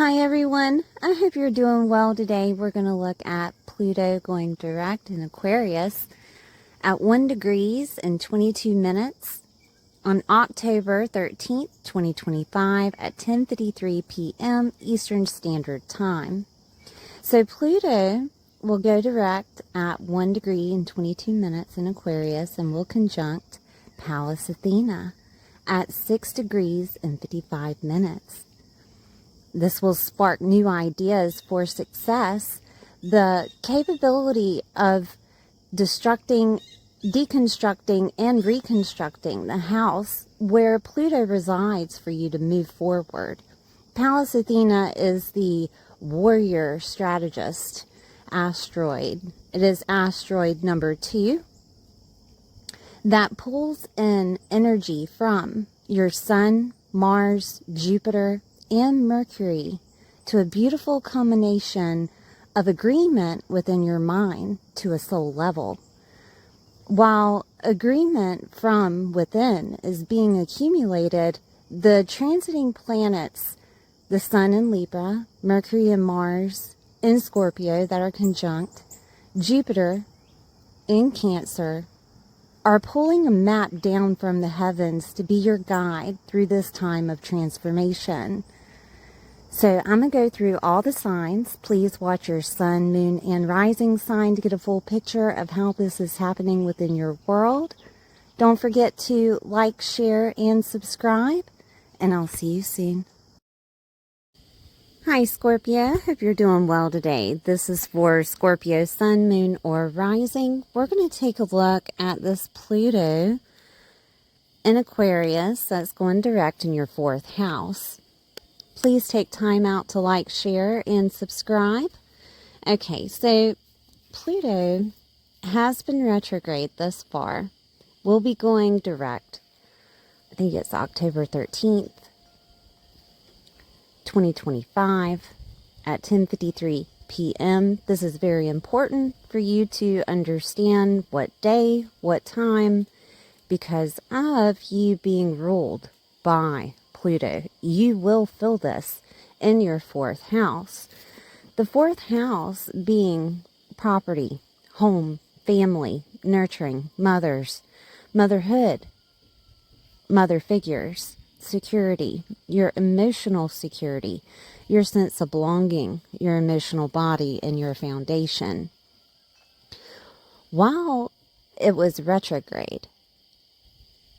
Hi everyone, I hope you're doing well today. We're going to look at Pluto going direct in Aquarius at 1 degrees and 22 minutes on October 13th, 2025 at 10:53 p.m. Eastern Standard Time. So Pluto will go direct at 1 degree and 22 minutes in Aquarius and will conjunct Pallas Athena at 6 degrees and 55 minutes. This will spark new ideas for success. The capability of deconstructing, and reconstructing the house where Pluto resides for you to move forward. Pallas Athena is the warrior strategist asteroid. It is asteroid number 2 that pulls in energy from your Sun, Mars, Jupiter, and Mercury to a beautiful combination of agreement within your mind to a soul level. While agreement from within is being accumulated, the transiting planets, the Sun in Libra, Mercury and Mars in Scorpio that are conjunct, Jupiter in Cancer, are pulling a map down from the heavens to be your guide through this time of transformation. So I'm going to go through all the signs. Please watch your sun, moon, and rising sign to get a full picture of how this is happening within your world. Don't forget to like, share, and subscribe, and I'll see you soon. Hi Scorpio, hope you're doing well today. This is for Scorpio sun, moon, or rising. We're going to take a look at this Pluto in Aquarius that's going direct in your 4th house. Please take time out to like, share, and subscribe. Okay, so Pluto has been retrograde thus far. We'll be going direct. I think it's October 13th, 2025 at 10:53 p.m. This is very important for you to understand what day, what time, because of you being ruled by Pluto. You will feel this in your 4th house. The 4th house being property, home, family, nurturing, mothers, motherhood, mother figures, security, your emotional security, your sense of belonging, your emotional body, and your foundation. While it was retrograde,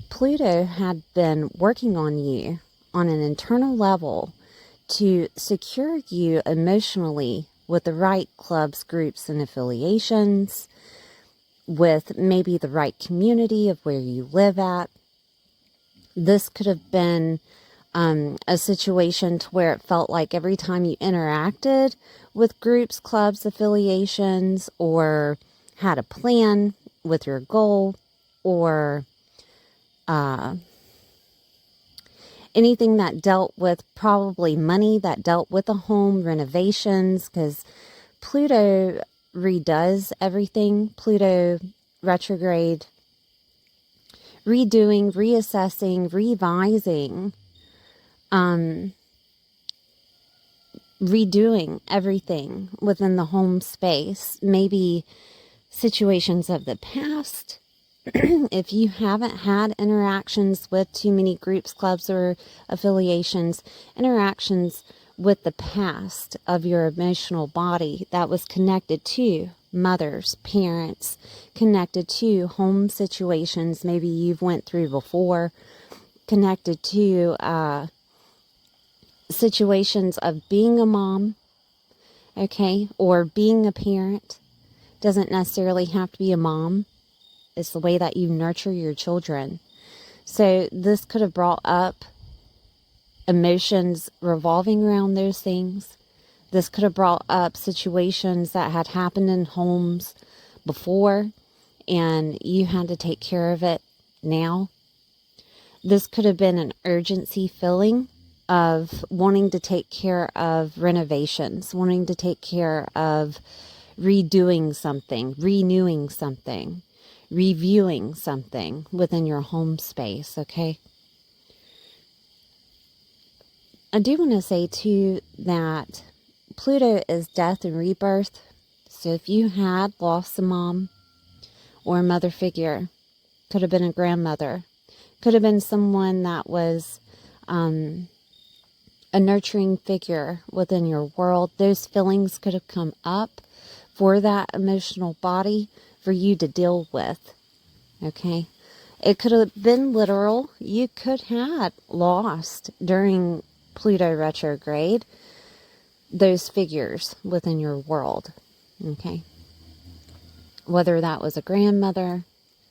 Pluto had been working on you on an internal level to secure you emotionally with the right clubs, groups, and affiliations, with maybe the right community of where you live at. This could have been a situation to where it felt like every time you interacted with groups, clubs, affiliations, or had a plan with your goal, or anything that dealt with probably money, that dealt with a home, renovations, because Pluto redoes everything. Pluto retrograde, redoing, reassessing, revising, redoing everything within the home space. Maybe situations of the past. If you haven't had interactions with too many groups, clubs, or affiliations, interactions with the past of your emotional body that was connected to mothers, parents, connected to home situations maybe you've went through before, connected to situations of being a mom, okay, or being a parent. Doesn't necessarily have to be a mom. It's the way that you nurture your children. So this could have brought up emotions revolving around those things. This could have brought up situations that had happened in homes before and you had to take care of it now. This could have been an urgency feeling of wanting to take care of renovations, wanting to take care of redoing something, renewing something, reviewing something within your home space, okay? I do want to say too that Pluto is death and rebirth. So if you had lost a mom or a mother figure, could have been a grandmother, could have been someone that was a nurturing figure within your world, those feelings could have come up for that emotional body for you to deal with. Okay? It could have been literal. You could have lost during Pluto retrograde those figures within your world. Okay? Whether that was a grandmother,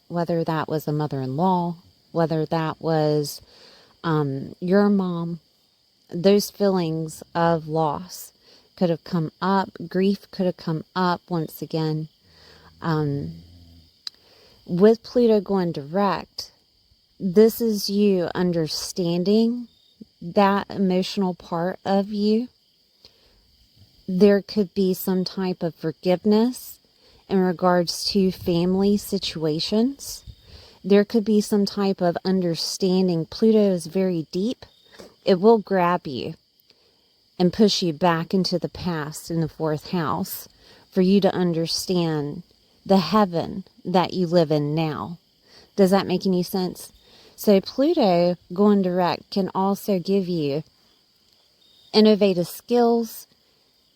whether that was a mother-in-law, whether that was your mom, those feelings of loss could have come up. Grief could have come up once again. With Pluto going direct, this is you understanding that emotional part of you. There could be some type of forgiveness in regards to family situations. There could be some type of understanding. Pluto is very deep. It will grab you and push you back into the past in the 4th house for you to understand the heaven that you live in now. Does that make any sense? So Pluto going direct can also give you innovative skills,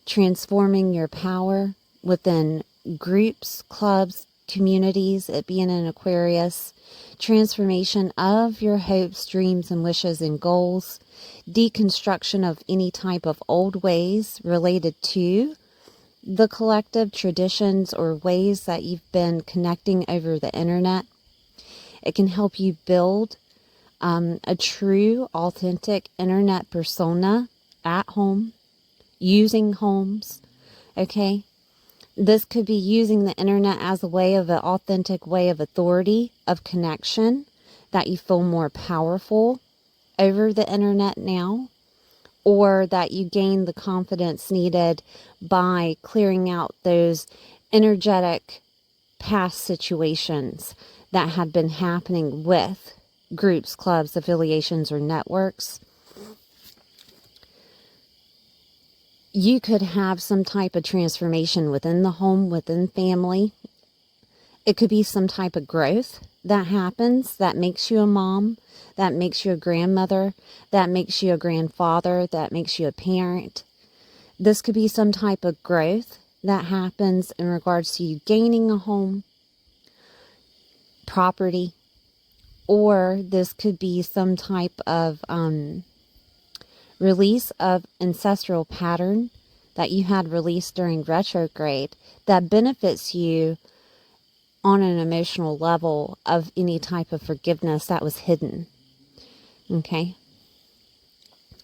transforming your power within groups, clubs, communities, it being in Aquarius, transformation of your hopes, dreams, and wishes and goals, deconstruction of any type of old ways related to the collective traditions or ways that you've been connecting over the internet. It can help you build a true, authentic internet persona at home, using homes, okay? This could be using the internet as a way of an authentic way of authority, of connection, that you feel more powerful over the internet now, or that you gain the confidence needed by clearing out those energetic past situations that had been happening with groups, clubs, affiliations, or networks. You could have some type of transformation within the home, within family. It could be some type of growth that happens that makes you a mom, that makes you a grandmother, that makes you a grandfather, that makes you a parent. This could be some type of growth that happens in regards to you gaining a home, property, or this could be some type of release of ancestral pattern that you had released during retrograde that benefits you on an emotional level of any type of forgiveness that was hidden. Okay?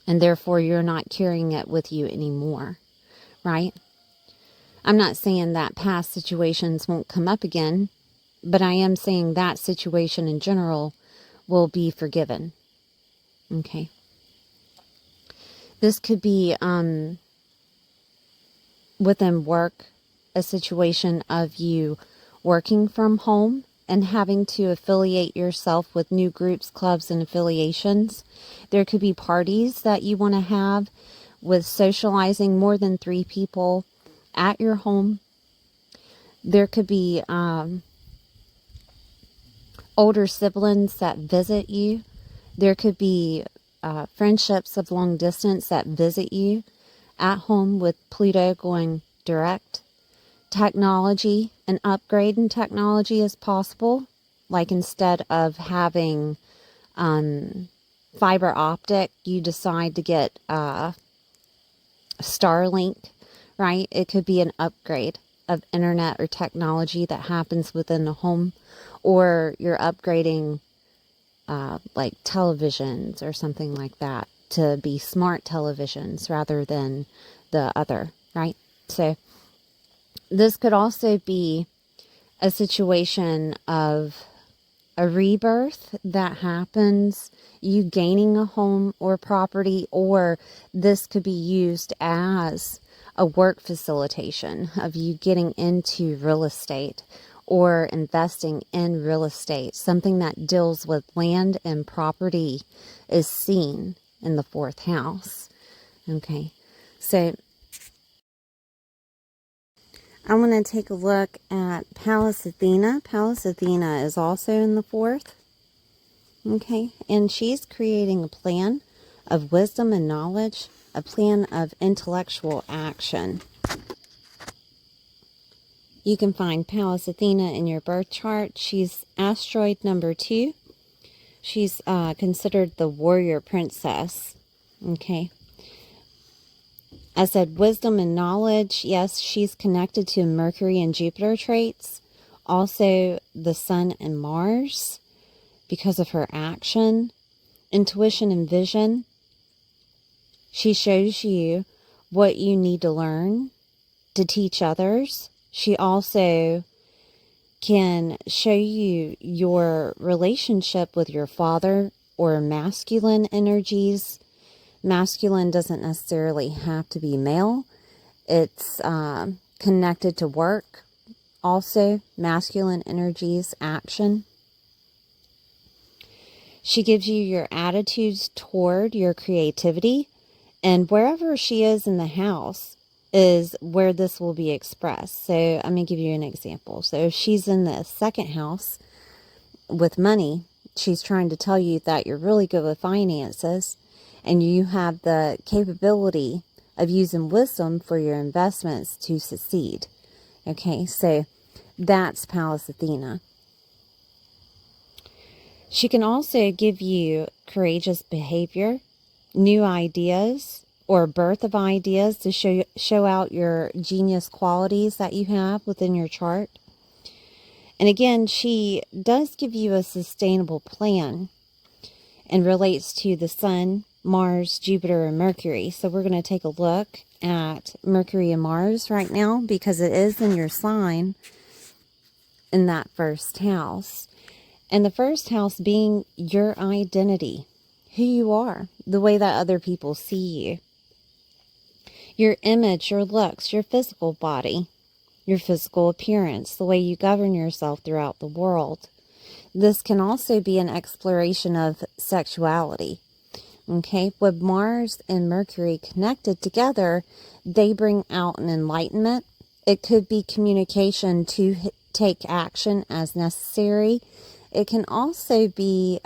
And therefore you're not carrying it with you anymore, right? I'm not saying that past situations won't come up again, but I am saying that situation in general will be forgiven. Okay? This could be within work, a situation of you working from home and having to affiliate yourself with new groups, clubs, and affiliations. There could be parties that you want to have with socializing more than 3 people at your home. There could be older siblings that visit you. There could be friendships of long distance that visit you at home with Pluto going direct. Technology, an upgrade in technology is possible. Like instead of having fiber optic, you decide to get Starlink, right? It could be an upgrade of internet or technology that happens within the home, or you're upgrading like televisions or something like that to be smart televisions rather than the other, right? So this could also be a situation of a rebirth that happens, you gaining a home or property, or this could be used as a work facilitation of you getting into real estate or investing in real estate. Something that deals with land and property is seen in the 4th house. Okay, so I want to take a look at Pallas Athena. Pallas Athena is also in the 4th. Okay, and she's creating a plan of wisdom and knowledge, a plan of intellectual action. You can find Pallas Athena in your birth chart. She's asteroid number 2. She's considered the warrior princess. Okay. I said wisdom and knowledge. Yes, she's connected to Mercury and Jupiter traits. Also the Sun and Mars because of her action. Intuition and vision. She shows you what you need to learn to teach others. She also can show you your relationship with your father or masculine energies. Masculine doesn't necessarily have to be male. It's connected to work. Also, masculine energies, action. She gives you your attitudes toward your creativity. And wherever she is in the house is where this will be expressed. So I'm going to give you an example. So if she's in the 2nd house with money, she's trying to tell you that you're really good with finances and you have the capability of using wisdom for your investments to succeed. Okay, so that's Pallas Athena. She can also give you courageous behavior, new ideas, or birth of ideas to show out your genius qualities that you have within your chart. And again, she does give you a sustainable plan and relates to the Sun, Mars, Jupiter, and Mercury. So we're going to take a look at Mercury and Mars right now because it is in your sign in that 1st house. And the 1st house being your identity, who you are, the way that other people see you. Your image, your looks, your physical body, your physical appearance, the way you govern yourself throughout the world. This can also be an exploration of sexuality. Okay, with Mars and Mercury connected together, they bring out an enlightenment. It could be communication to take action as necessary. It can also be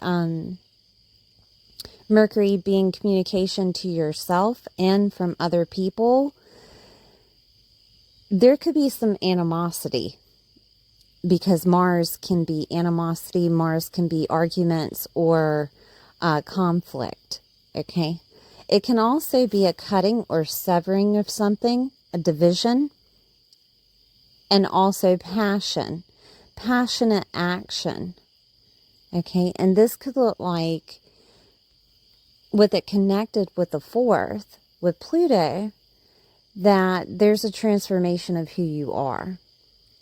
Mercury being communication to yourself and from other people. There could be some animosity because Mars can be animosity, Mars can be arguments or conflict, okay? It can also be a cutting or severing of something, a division, and also passion, passionate action, okay? And this could look like, with it connected with the 4th, with Pluto, that there's a transformation of who you are.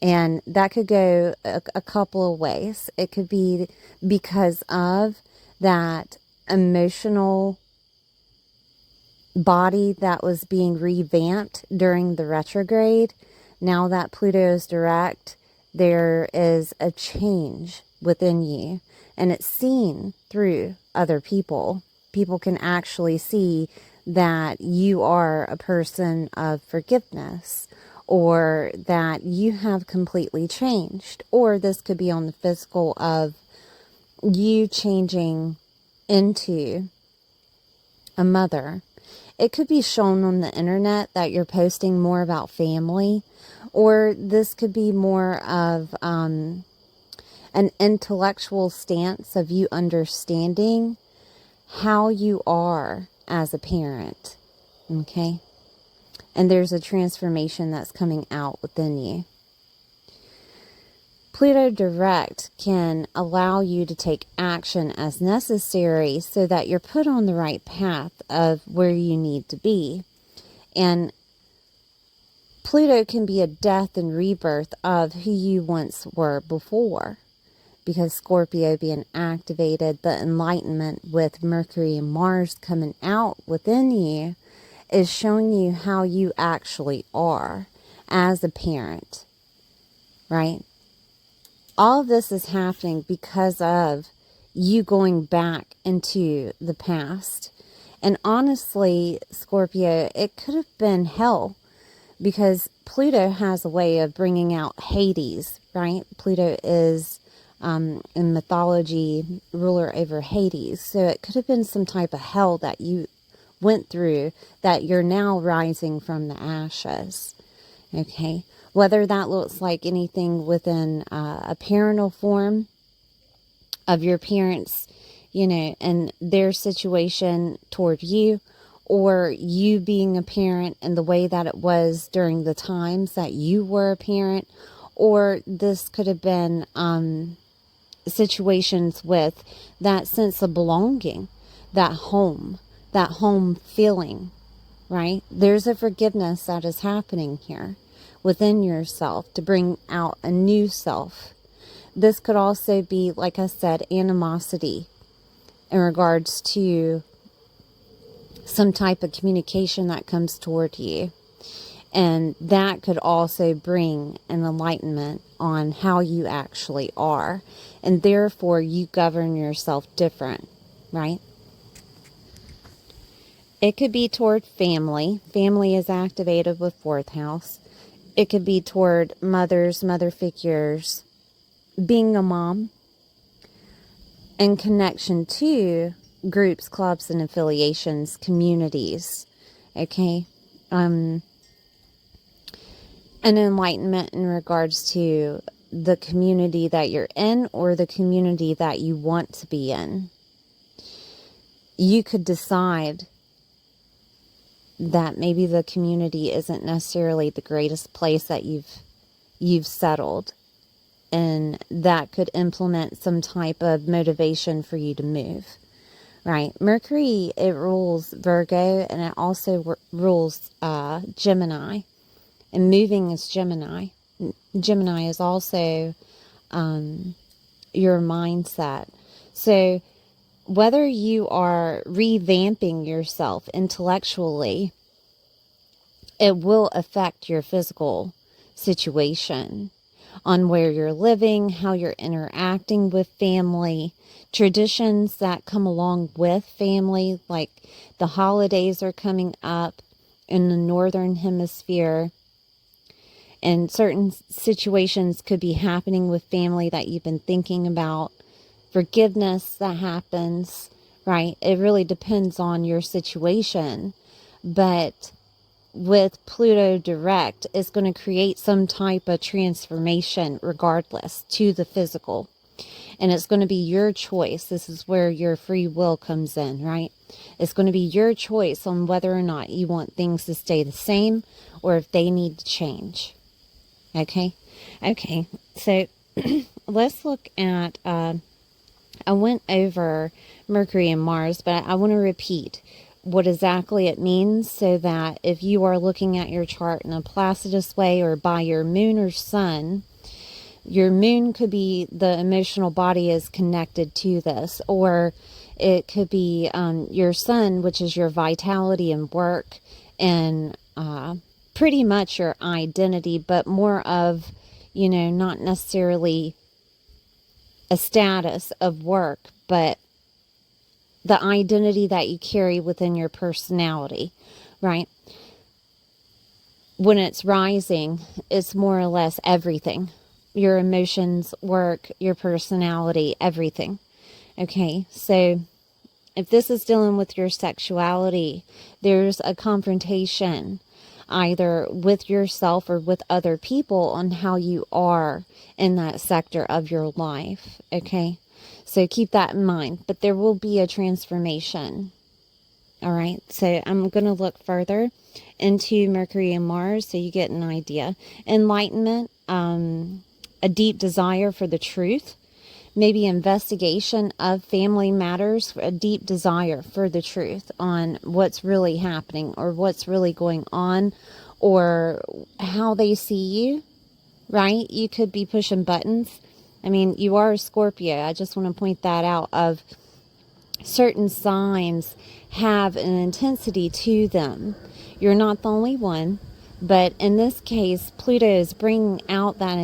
And that could go a couple of ways. It could be because of that emotional body that was being revamped during the retrograde. Now that Pluto is direct, there is a change within you. And it's seen through other people. People can actually see that you are a person of forgiveness, or that you have completely changed. Or this could be on the physical of you changing into a mother. It could be shown on the internet that you're posting more about family, or this could be more of an intellectual stance of you understanding how you are as a parent, okay? And there's a transformation that's coming out within you. Pluto direct can allow you to take action as necessary so that you're put on the right path of where you need to be. And Pluto can be a death and rebirth of who you once were before, because Scorpio being activated, the enlightenment with Mercury and Mars coming out within you is showing you how you actually are as a parent, right? All of this is happening because of you going back into the past And honestly, Scorpio, it could have been hell, because Pluto has a way of bringing out Hades, right? Pluto is, in mythology, ruler over Hades. So it could have been some type of hell that you went through, that you're now rising from the ashes. Okay? Whether that looks like anything within a parental form of your parents, you know, and their situation toward you, or you being a parent and the way that it was during the times that you were a parent, or this could have been situations with that sense of belonging, that home feeling, right? There's a forgiveness that is happening here within yourself to bring out a new self. This could also be, like I said, animosity in regards to some type of communication that comes toward you. And that could also bring an enlightenment on how you actually are. And therefore, you govern yourself different, right? It could be toward family. Family is activated with 4th house. It could be toward mothers, mother figures, being a mom, and connection to groups, clubs, and affiliations, communities. Okay? An enlightenment in regards to the community that you're in, or the community that you want to be in. You could decide that maybe the community isn't necessarily the greatest place that you've settled, and that could implement some type of motivation for you to move, right? Mercury, it rules Virgo, and it also rules Gemini, and moving is Gemini. Gemini is also your mindset. So whether you are revamping yourself intellectually, it will affect your physical situation on where you're living, how you're interacting with family, traditions that come along with family, like the holidays are coming up in the northern hemisphere, and certain situations could be happening with family that you've been thinking about. Forgiveness that happens, right? It really depends on your situation. But with Pluto direct, it's going to create some type of transformation regardless to the physical. And it's going to be your choice. This is where your free will comes in, right? It's going to be your choice on whether or not you want things to stay the same or if they need to change. Okay? Okay. So let's look at... I went over Mercury and Mars, but I want to repeat what exactly it means, so that if you are looking at your chart in a Placidus way, or by your moon or sun, your moon could be the emotional body is connected to this, or it could be your sun, which is your vitality and work, and pretty much your identity, but more of, you know, not necessarily a status of work, but the identity that you carry within your personality, right? When it's rising, it's more or less everything. Your emotions, work, your personality, everything. Okay, so if this is dealing with your sexuality, there's a confrontation either with yourself or with other people on how you are in that sector of your life. Okay, so keep that in mind. But there will be a transformation. All right, so I'm going to look further into Mercury and Mars so you get an idea. Enlightenment, a deep desire for the truth, maybe investigation of family matters, a deep desire for the truth on what's really happening or what's really going on, or how they see you, right? You could be pushing buttons. I mean, you are a Scorpio. I just want to point that out, of certain signs have an intensity to them. You're not the only one, But in this case, Pluto is bringing out that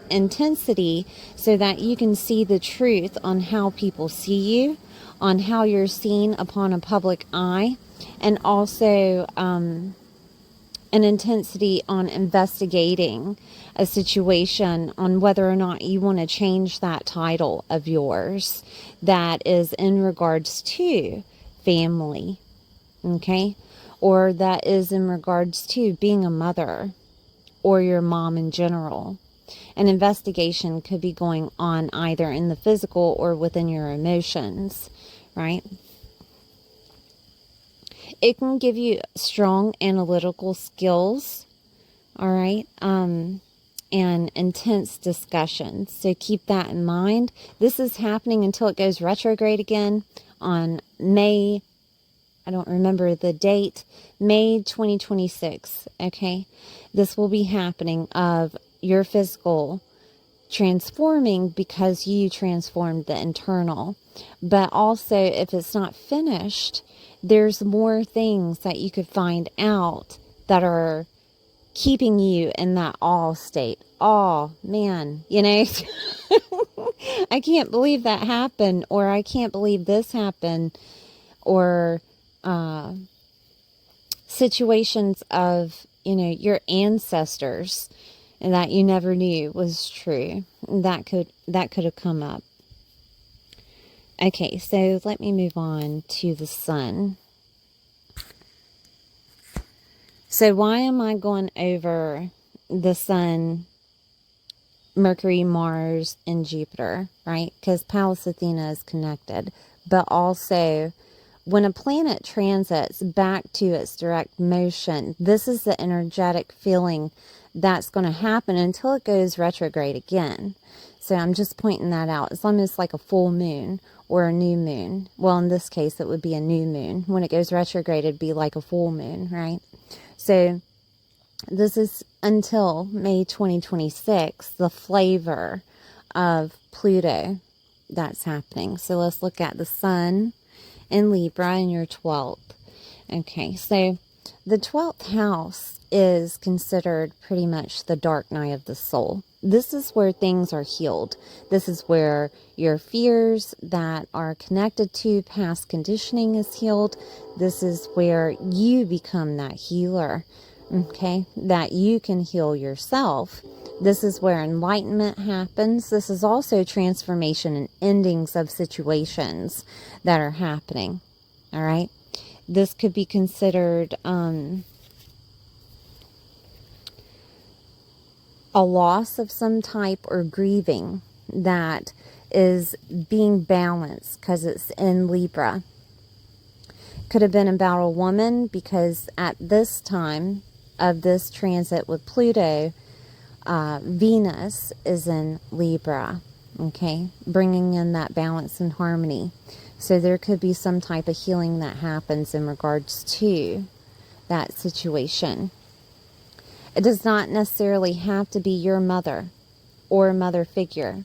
intensity so that you can see the truth on how people see you, on how you're seen upon a public eye, and also an intensity on investigating a situation, on whether or not you want to change that title of yours that is in regards to family, okay? Or that is in regards to being a mother or your mom in general. An investigation could be going on either in the physical or within your emotions, right? It can give you strong analytical skills, all right, and intense discussions. So keep that in mind. This is happening until it goes retrograde again on May, I don't remember the date, May 2026, okay? This will be happening of your physical transforming because you transformed the internal. But also, if it's not finished, there's more things that you could find out that are keeping you in that awe state. Oh, man, you know, I can't believe that happened, or I can't believe this happened, or situations of, you know, your ancestors and that you never knew was true. That could have come up. Okay, so let me move on to the sun. So why am I going over the sun, Mercury, Mars, and Jupiter, right? Because Pallas Athena is connected. But also, when a planet transits back to its direct motion, this is the energetic feeling that's going to happen until it goes retrograde again. So I'm just pointing that out. It's almost like a full moon or a new moon. Well, in this case, it would be a new moon. When it goes retrograde, it'd be like a full moon, right? So this is until May 2026, the flavor of Pluto that's happening. So let's look at the sun in Libra in your 12th. Okay, so the 12th house is considered pretty much the dark night of the soul. This is where things are healed. This is where your fears that are connected to past conditioning is healed. This is where you become that healer, okay, that you can heal yourself. This is where enlightenment happens. This is also transformation and endings of situations that are happening, all right? This could be considered a loss of some type or grieving that is being balanced because it's in Libra. Could have been about a woman because at this time of this transit with Pluto, Venus is in Libra, okay, bringing in that balance and harmony. So there could be some type of healing that happens in regards to that situation. It does not necessarily have to be your mother or a mother figure.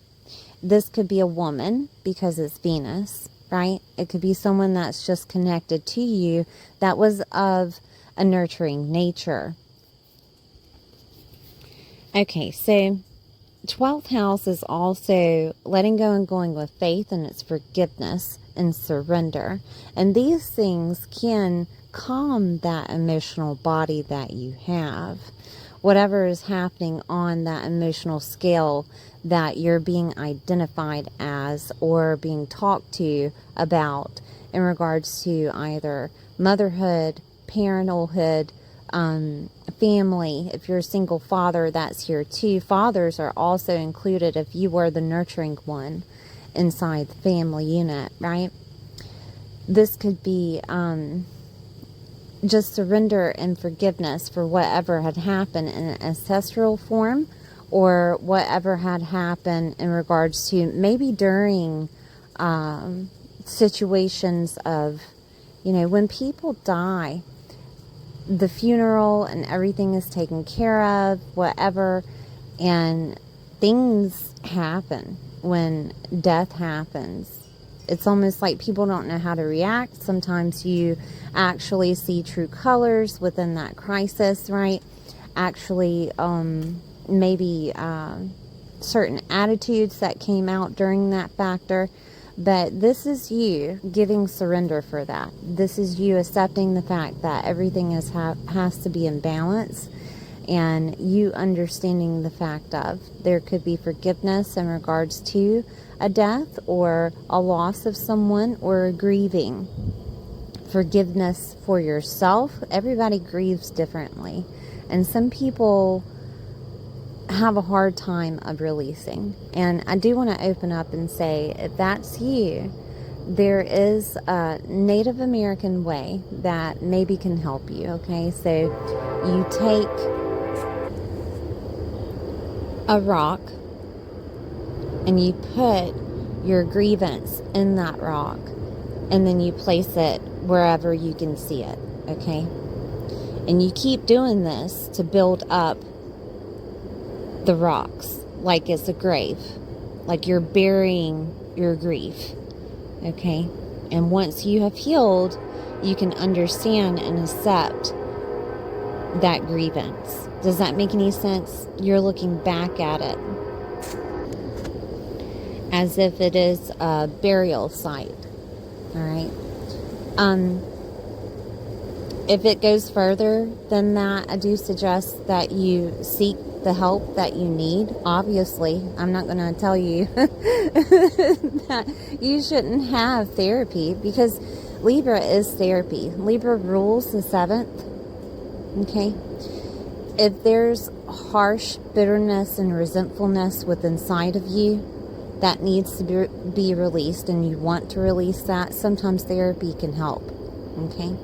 This could be a woman because it's Venus, right? It could be someone that's just connected to you that was of a nurturing nature. Okay, so 12th house is also letting go and going with faith, and it's forgiveness and surrender. And these things can calm that emotional body that you have. Whatever is happening on that emotional scale that you're being identified as or being talked to about in regards to either motherhood, parenthood, family. If you're a single father, that's here too. Fathers are also included if you were the nurturing one inside the family unit, right? This could be just surrender and forgiveness for whatever had happened in an ancestral form or whatever had happened in regards to maybe during situations of, you know, when people die, the funeral and everything is taken care of, whatever, and things happen when death happens. It's almost like people don't know how to react. Sometimes you actually see true colors within that crisis, right? actually maybe certain attitudes that came out during that factor. But this is you giving surrender for that. This is you accepting the fact that everything has to be in balance, and you understanding the fact of there could be forgiveness in regards to a death or a loss of someone or a grieving. Forgiveness for yourself. Everybody grieves differently, and some people have a hard time of releasing. And I do want to open up and say, if that's you, there is a Native American way that maybe can help you. Okay, so you take a rock and you put your grievance in that rock, and then you place it wherever you can see it. Okay, and you keep doing this to build up the rocks, like it's a grave, like you're burying your grief. Okay, and once you have healed, you can understand and accept that grievance. Does that make any sense? You're looking back at it as if it is a burial site. All right. If it goes further than that, I do suggest that you seek the help that you need. Obviously, I'm not going to tell you that you shouldn't have therapy, because Libra is therapy. Libra rules the 7th. Okay? If there's harsh bitterness and resentfulness within inside of you that needs to be released, and you want to release that, sometimes therapy can help. Okay?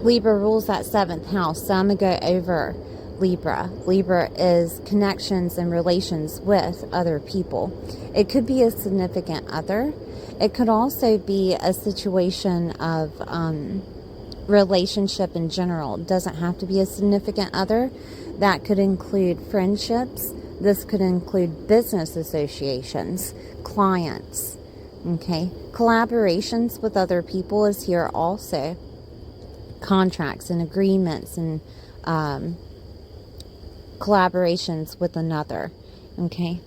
Libra rules that 7th house, so I'm going to go over Libra. Libra is connections and relations with other people. It could be a significant other. It could also be a situation of relationship in general. It doesn't have to be a significant other. That could include friendships. This could include business associations, clients. Okay, collaborations with other people is here also. Contracts and agreements and collaborations with another. Okay,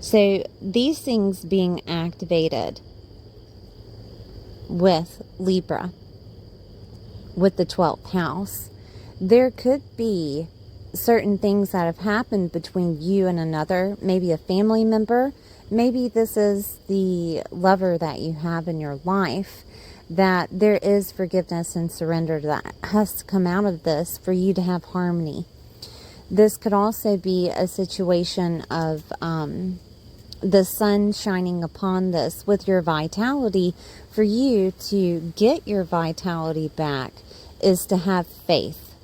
so these things being activated with Libra, with the 12th house, there could be certain things that have happened between you and another, maybe a family member, maybe this is the lover that you have in your life, that there is forgiveness and surrender that has to come out of this for you to have harmony. This could also be a situation of the sun shining upon this with your vitality. For you to get your vitality back is to have faith.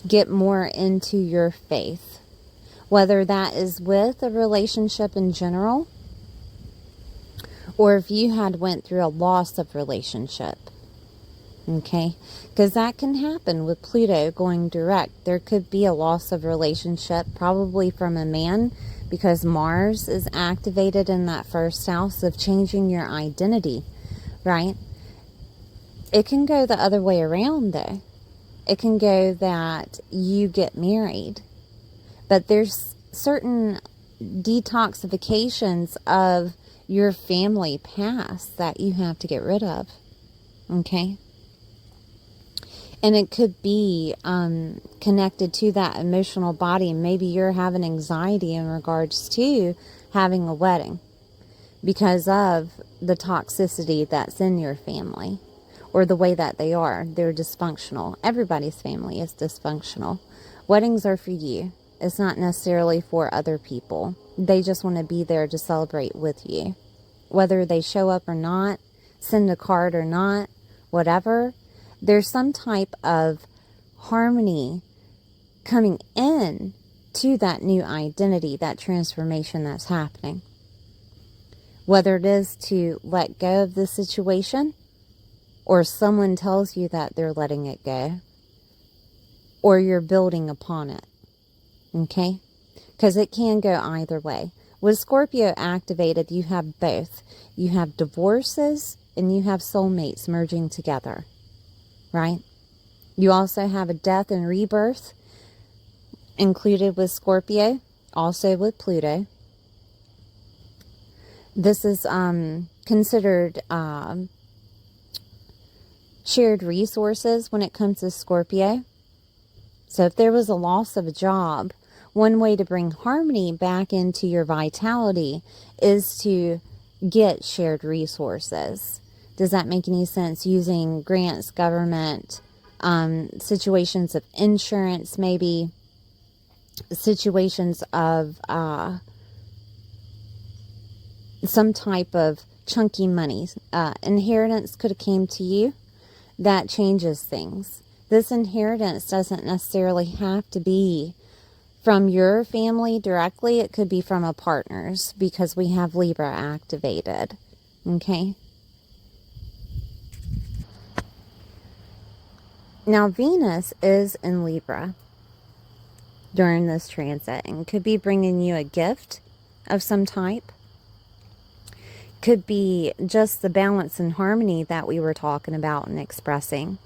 Get more into your faith. Whether that is with a relationship in general, or if you had went through a loss of relationship. Okay, because that can happen with Pluto going direct. There could be a loss of relationship, probably from a man, because Mars is activated in that 1st house of changing your identity, right? It can go the other way around though. It can go that you get married, but there's certain detoxifications of your family past that you have to get rid of. Okay, and it could be connected to that emotional body. Maybe you're having anxiety in regards to having a wedding because of the toxicity that's in your family, or the way that they are. They're dysfunctional. Everybody's family is dysfunctional. Weddings are for you. It's not necessarily for other people. They just want to be there to celebrate with you. Whether they show up or not, send a card or not, whatever, there's some type of harmony coming in to that new identity, that transformation that's happening. Whether it is to let go of the situation, or someone tells you that they're letting it go, or you're building upon it. Okay? Because it can go either way. With Scorpio activated, you have both. You have divorces and you have soulmates merging together. Right? You also have a death and rebirth included with Scorpio, also with Pluto. This is considered shared resources when it comes to Scorpio. So if there was a loss of a job, one way to bring harmony back into your vitality is to get shared resources. Does that make any sense? Using grants, government, situations of insurance, maybe situations of some type of chunky money. Inheritance could have came to you. That changes things. This inheritance doesn't necessarily have to be from your family directly. It could be from a partner's, because we have Libra activated. Okay? Now, Venus is in Libra during this transit and could be bringing you a gift of some type. Could be just the balance and harmony that we were talking about and expressing.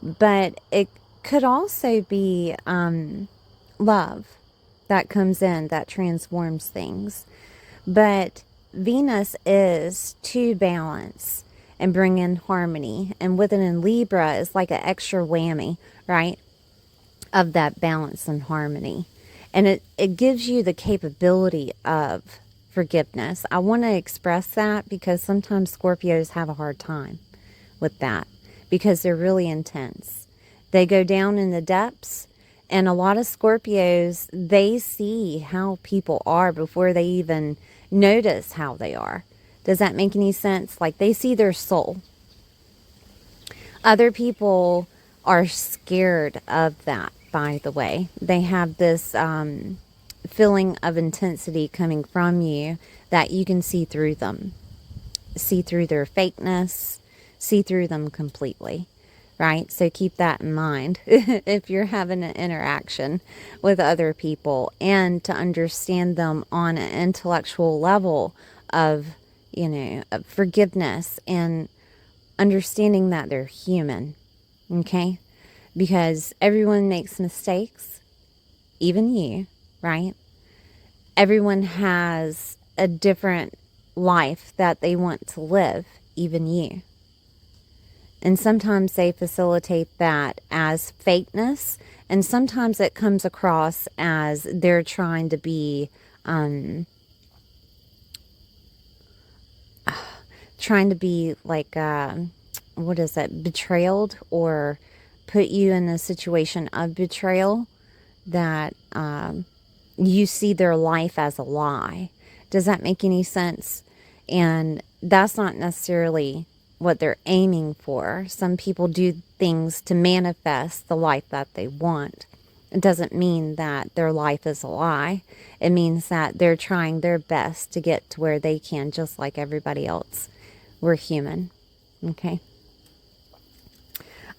But it could also be love that comes in, that transforms things. But Venus is to balance and bring in harmony. And within in Libra is like an extra whammy, right, of that balance and harmony. And it gives you the capability of forgiveness. I want to express that because sometimes Scorpios have a hard time with that because they're really intense. They go down in the depths, and a lot of Scorpios, they see how people are before they even notice how they are. Does that make any sense? Like, they see their soul. Other people are scared of that, by the way. They have this feeling of intensity coming from you that you can see through them. See through their fakeness. See through them completely. Right? So keep that in mind if you're having an interaction with other people, and to understand them on an intellectual level of, of forgiveness and understanding that they're human. Okay? Because everyone makes mistakes, even you, right? Everyone has a different life that they want to live, even you. And sometimes they facilitate that as fakeness, and sometimes it comes across as they're trying to be, like, what is it, betrayed, or put you in a situation of betrayal that you see their life as a lie. Does that make any sense? And that's not necessarily what they're aiming for. Some people do things to manifest the life that they want. It doesn't mean that their life is a lie. It means that they're trying their best to get to where they can, just like everybody else. We're human. Okay?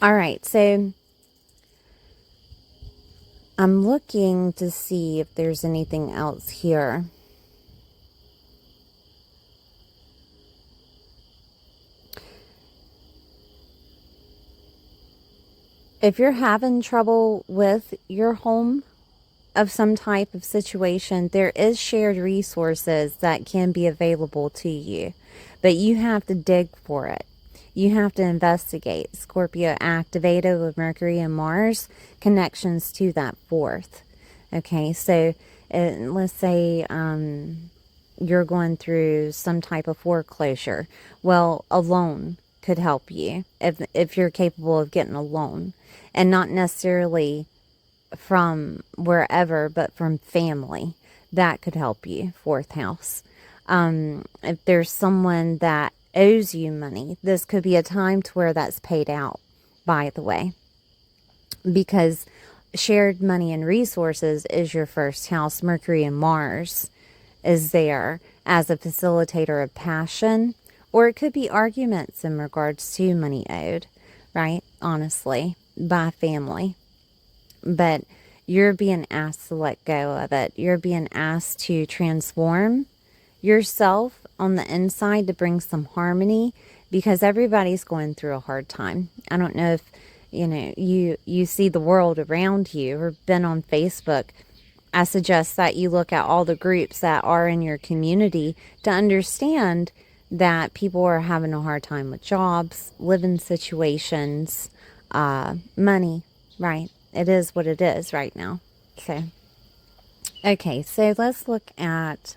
All right, so I'm looking to see if there's anything else here. If you're having trouble with your home of some type of situation, there is shared resources that can be available to you. But you have to dig for it. You have to investigate. Scorpio activated with Mercury and Mars, connections to that fourth. Okay, so let's say you're going through some type of foreclosure. Well, a loan could help you if you're capable of getting a loan. And not necessarily from wherever, but from family. That could help you, fourth house. If there's someone that owes you money, this could be a time to where that's paid out, by the way. Because shared money and resources is your first house. Mercury and Mars is there as a facilitator of passion. Or it could be arguments in regards to money owed, right? Honestly, by family. But you're being asked to let go of it. You're being asked to transform yourself on the inside to bring some harmony, because everybody's going through a hard time. I don't know if you see the world around you or been on Facebook, I suggest that you look at all the groups that are in your community to understand that people are having a hard time with jobs, living situations, money, right? It is what it is right now. So, okay, so let's look at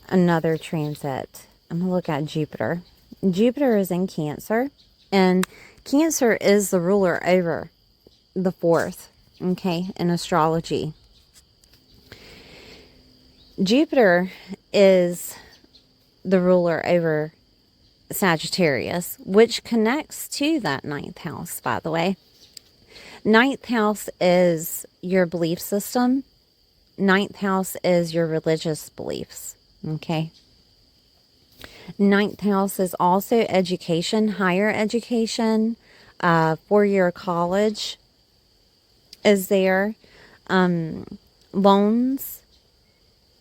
another transit. I'm going to look at Jupiter. Jupiter is in Cancer, and Cancer is the ruler over the fourth, okay, in astrology. Jupiter is the ruler over Sagittarius, which connects to that ninth house, by the way. Ninth house is your belief system. Ninth house is your religious beliefs, okay? Ninth house is also education, higher education, 4-year college is there. Loans,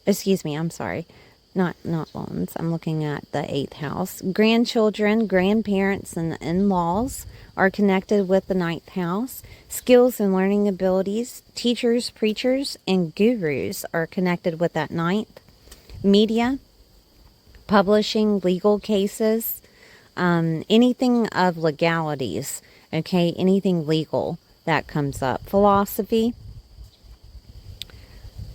excuse me, I'm sorry. Not loans. I'm looking at the 8th house. Grandchildren, grandparents, and in-laws are connected with the 9th house. Skills and learning abilities, teachers, preachers, and gurus are connected with that 9th. Media, publishing, legal cases, anything of legalities, okay, anything legal that comes up. Philosophy,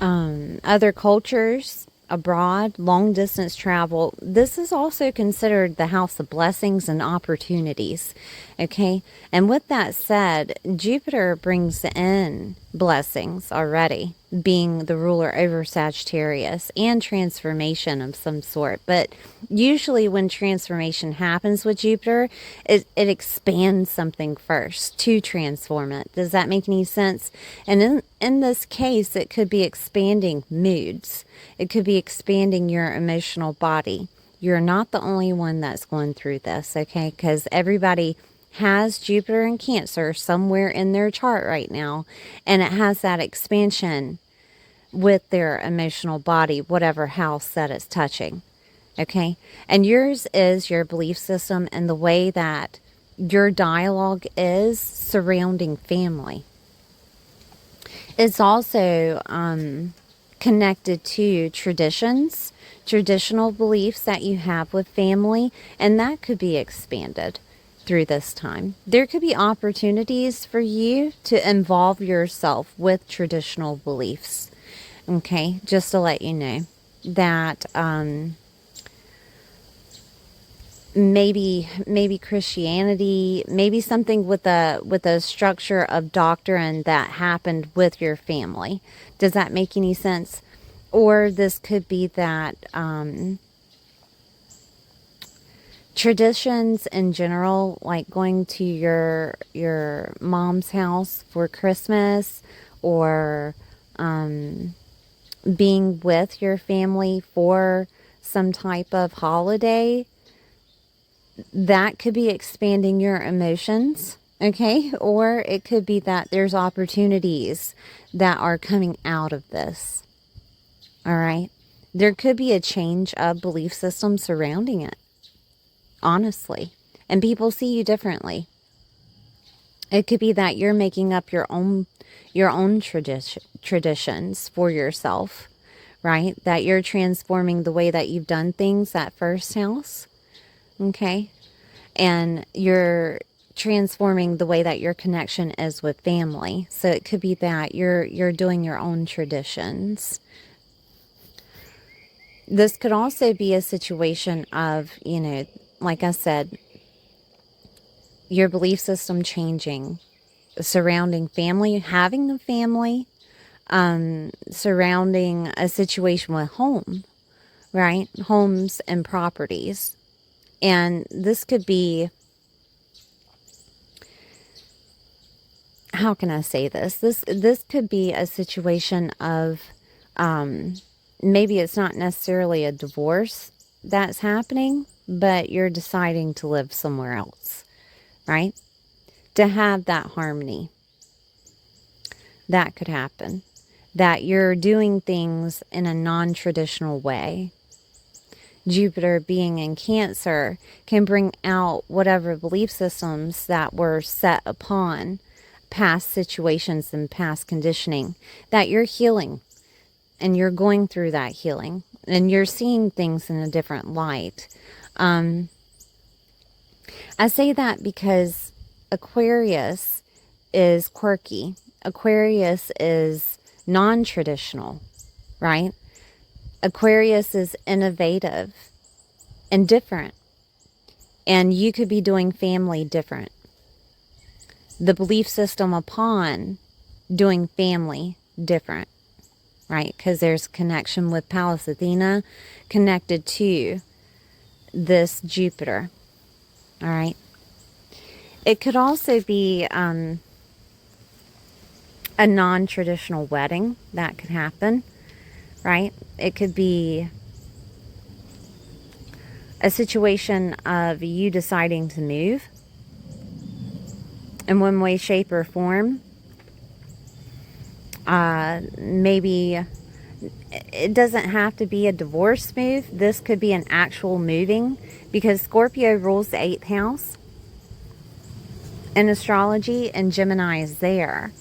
other cultures, abroad, long distance travel. This is also considered the house of blessings and opportunities. Okay. And with that said, Jupiter brings in blessings already, being the ruler over Sagittarius, and transformation of some sort. But usually when transformation happens with Jupiter, it expands something first to transform it. Does that make any sense? And in this case, it could be expanding moods. It could be expanding your emotional body. You're not the only one that's going through this, okay? Because everybody has Jupiter in Cancer somewhere in their chart right now, and it has that expansion with their emotional body, whatever house that it's touching, okay? And yours is your belief system and the way that your dialogue is surrounding family. It's also connected to traditions, traditional beliefs that you have with family, and that could be expanded through this time. There could be opportunities for you to involve yourself with traditional beliefs. Okay, just to let you know that maybe Christianity, maybe something with a structure of doctrine that happened with your family. Does that make any sense? Or this could be that traditions in general, like going to your mom's house for Christmas, or being with your family for some type of holiday, that could be expanding your emotions, okay? Or it could be that there's opportunities that are coming out of this, all right? There could be a change of belief system surrounding it, honestly, and people see you differently. It could be that you're making up your own traditions for yourself, right? That you're transforming the way that you've done things at first house, okay? And you're transforming the way that your connection is with family. So it could be that you're doing your own traditions. This could also be a situation of, like I said, your belief system changing, surrounding family, having a family, surrounding a situation with home, right? Homes and properties. And this could be, how can I say this? This could be a situation of, maybe it's not necessarily a divorce that's happening, but you're deciding to live somewhere else, right? To have that harmony. That could happen. That you're doing things in a non-traditional way. Jupiter being in Cancer can bring out whatever belief systems that were set upon past situations and past conditioning that you're healing, and you're going through that healing, and you're seeing things in a different light. I say that because Aquarius is quirky. Aquarius is non-traditional, right? Aquarius is innovative and different. And you could be doing family different. The belief system upon doing family different, right? Because there's connection with Pallas Athena connected to this Jupiter, all right? It could also be a non-traditional wedding that could happen, right? It could be a situation of you deciding to move in one way, shape, or form. Maybe it doesn't have to be a divorce move. This could be an actual moving, because Scorpio rules the 8th house in astrology, and Gemini is there.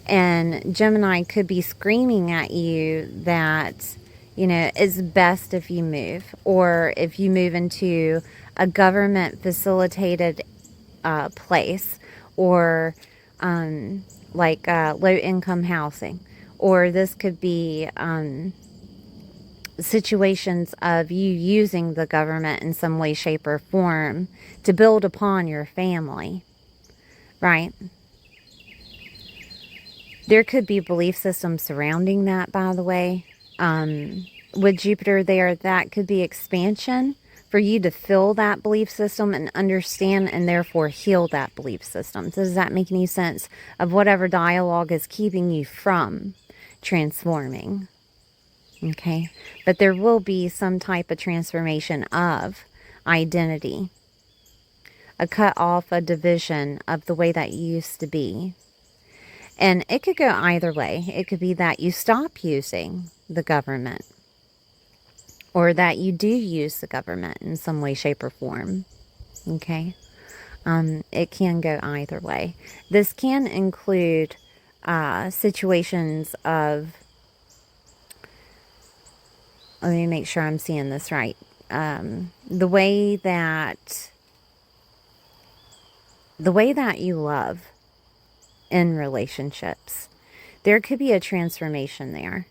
And Gemini could be screaming at you that, you know, it's best if you move, or if you move into a government facilitated place, or like low income housing. Or this could be situations of you using the government in some way, shape, or form to build upon your family, right? There could be belief systems surrounding that, by the way. With Jupiter there, that could be expansion for you to fill that belief system and understand, and therefore heal that belief system. Does that make any sense? Of whatever dialogue is keeping you from transforming. Okay? But there will be some type of transformation of identity. A cut off, a division of the way that you used to be. And it could go either way. It could be that you stop using the government, or that you do use the government in some way, shape, or form. Okay? It can go either way. This can include situations of, let me make sure I'm seeing this right. The way that you love in relationships, there could be a transformation there.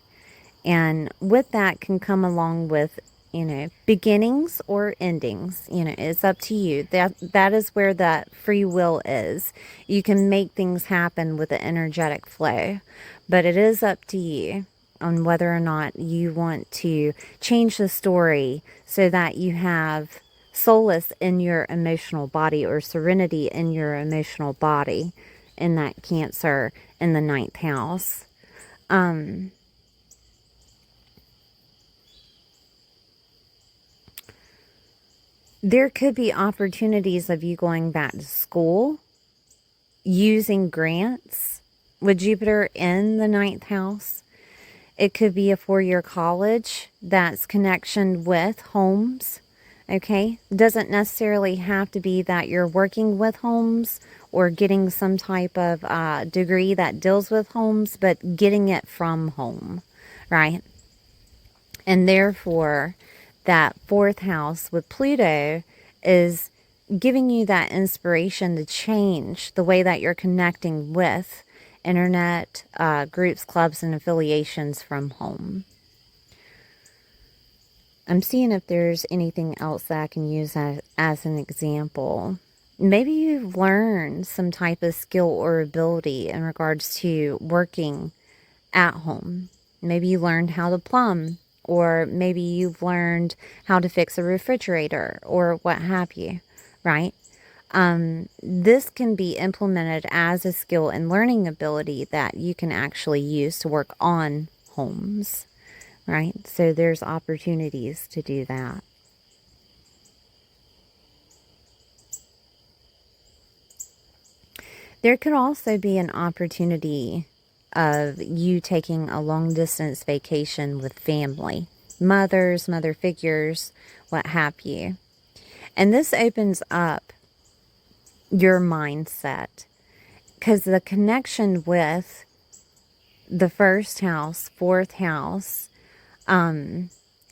And with that can come along with, you know, beginnings or endings. You know, it's up to you. That is where that free will is. You can make things happen with the energetic flow, but it is up to you on whether or not you want to change the story so that you have solace in your emotional body, or serenity in your emotional body, in that Cancer in the 9th house. There could be opportunities of you going back to school, using grants with Jupiter in the 9th house. It could be a 4-year college that's connection with homes. Okay? It doesn't necessarily have to be that you're working with homes or getting some type of degree that deals with homes, but getting it from home, right? And therefore, that 4th house with Pluto is giving you that inspiration to change the way that you're connecting with internet, groups, clubs, and affiliations from home. I'm seeing if there's anything else that I can use as an example. Maybe you've learned some type of skill or ability in regards to working at home. Maybe you learned how to plumb, or maybe you've learned how to fix a refrigerator, or what have you, right? This can be implemented as a skill and learning ability that you can actually use to work on homes, right? So there's opportunities to do that. There could also be an opportunity of you taking a long distance vacation with family. mothers, mother figures, what have you. And this opens up your mindset, because the connection with the first house, fourth house,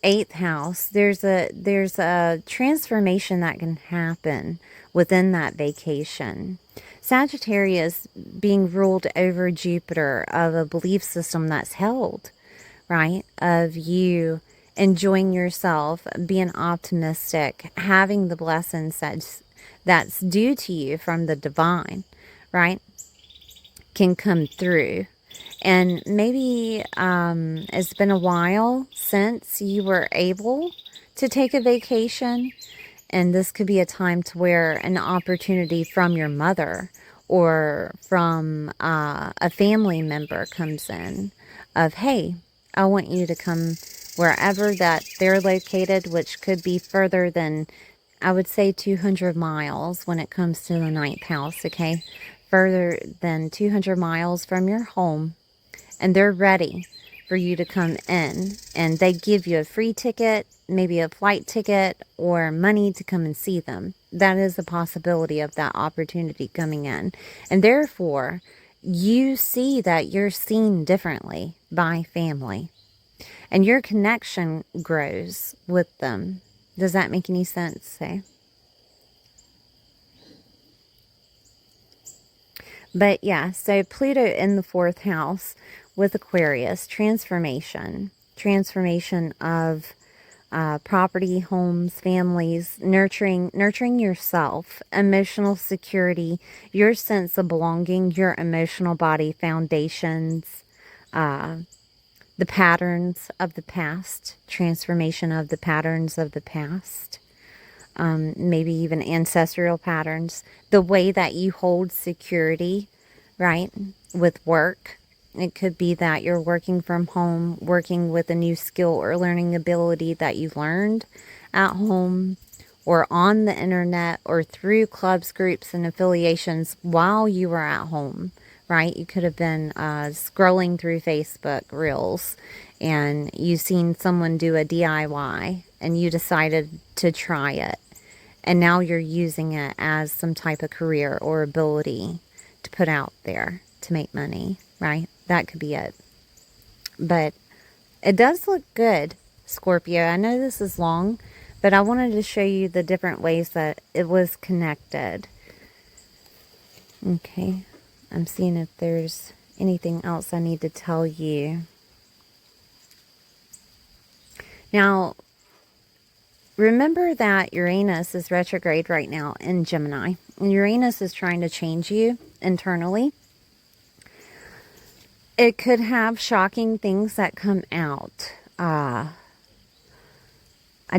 eighth house, there's a transformation that can happen within that vacation. Sagittarius being ruled over Jupiter of a belief system that's held, right? Of you enjoying yourself, being optimistic, having the blessings that's due to you from the divine, right? Can come through. And maybe it's been a while since you were able to take a vacation. And this could be a time to where an opportunity from your mother or from a family member comes in of, hey, I want you to come wherever that they're located, which could be further than, I would say, 200 miles when it comes to the ninth house, okay? Further than 200 miles from your home. And they're ready for you to come in, and they give you a free ticket, maybe a flight ticket, or money to come and see them. That is a possibility of that opportunity coming in. And therefore, you see that you're seen differently by family, and your connection grows with them. Does that make any sense? Say. But yeah, so Pluto in the fourth house with Aquarius, transformation of property, homes, families, nurturing yourself, emotional security, your sense of belonging, your emotional body foundations, the patterns of the past, transformation of the patterns of the past. Maybe even ancestral patterns, the way that you hold security, right, with work. It could be that you're working from home, working with a new skill or learning ability that you learned at home or on the internet or through clubs, groups, and affiliations while you were at home, right? You could have been scrolling through Facebook Reels and you seen someone do a DIY and you decided to try it. And now you're using it as some type of career or ability to put out there to make money, right? That could be it. But it does look good, Scorpio. I know this is long, but I wanted to show you the different ways that it was connected. Okay. I'm seeing if there's anything else I need to tell you. Now, remember that Uranus is retrograde right now in Gemini. And Uranus is trying to change you internally. It could have shocking things that come out. I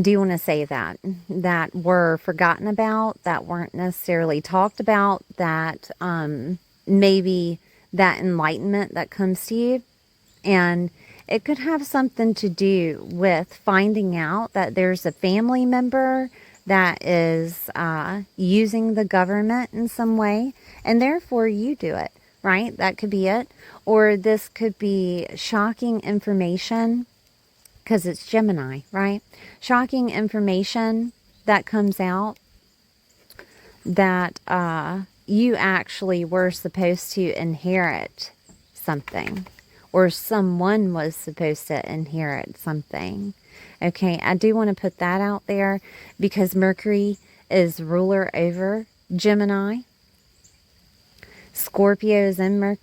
do want to say that were forgotten about, that weren't necessarily talked about, that maybe that enlightenment that comes to you. And it could have something to do with finding out that there's a family member that is using the government in some way, and therefore you do it, right? That could be it. Or this could be shocking information, because it's Gemini, right? Shocking information that comes out that you actually were supposed to inherit something. Or someone was supposed to inherit something. Okay, I do want to put that out there because Mercury is ruler over Gemini. Scorpio is in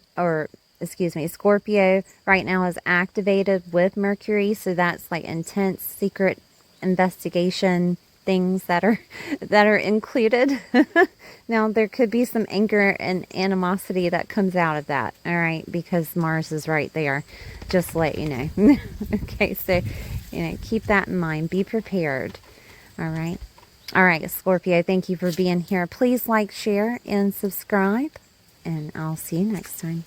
Scorpio right now is activated with Mercury, so that's like intense secret investigation things that are included. Now there could be some anger and animosity that comes out of that, all right, because Mars is right there, just to let you know. Okay, so keep that in mind, be prepared. All right, Scorpio, thank you for being here. Please like, share, and subscribe, and I'll see you next time.